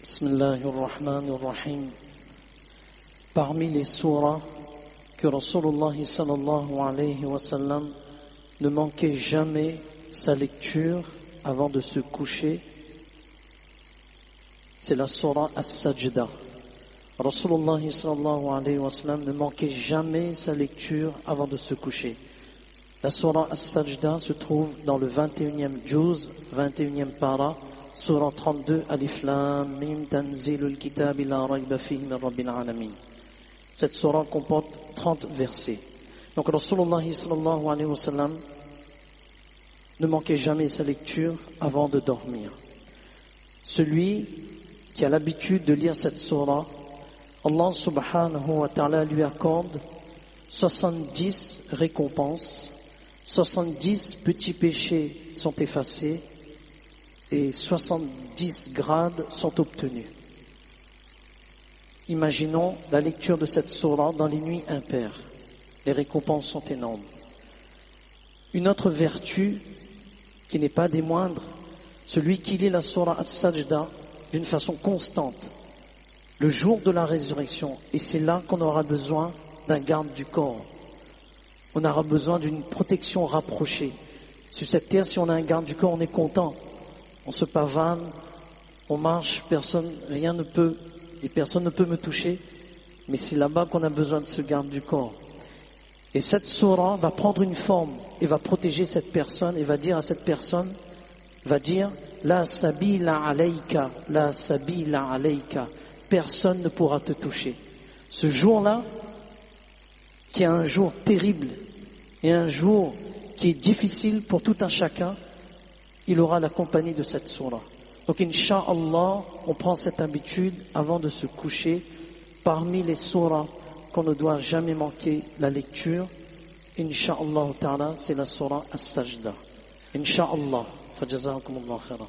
Bismillahirrahmanirrahim. Parmi les surahs que Rasulullah sallallahu alayhi wa sallam ne manquait jamais sa lecture avant de se coucher, c'est la surah As-Sajda. Rasulullah sallallahu alayhi wa sallam ne manquait jamais sa lecture avant de se coucher. La surah As-Sajda se trouve dans le 21e juz, 21e para, surah 32, Alif Lam Mim Tanzilul Kitab la rayba fihi min Rabbil Alamin. Cette surah comporte 30 versets. Donc Rasulullah sallallahu alayhi wa sallam ne manquait jamais sa lecture avant de dormir. Celui qui a l'habitude de lire cette surah, Allah subhanahu wa ta'ala lui accorde 70 récompenses, 70 petits péchés sont effacés et 70 grades sont obtenus. Imaginons la lecture de cette surah dans les nuits impaires. Les récompenses sont énormes. Une autre vertu qui n'est pas des moindres, celui qui lit la surah As-Sajda d'une façon constante, le jour de la résurrection, et c'est là qu'on aura besoin d'un garde du corps. On aura besoin d'une protection rapprochée. Sur cette terre, si on a un garde du corps, on est content. On se pavane, on marche, personne ne peut me toucher, mais c'est là-bas qu'on a besoin de ce garde du corps. Et cette surah va prendre une forme et va protéger cette personne et va dire à cette personne, La sabila alayka, la sabila alayka. Personne ne pourra te toucher. Ce jour-là, qui est un jour terrible et un jour qui est difficile pour tout un chacun, il aura la compagnie de cette surah. Donc, Inch'Allah, on prend cette habitude avant de se coucher. Parmi les surahs qu'on ne doit jamais manquer la lecture, Inch'Allah ta'ala, c'est la surah As-Sajda. Inch'Allah. Fajazakumullah khairan.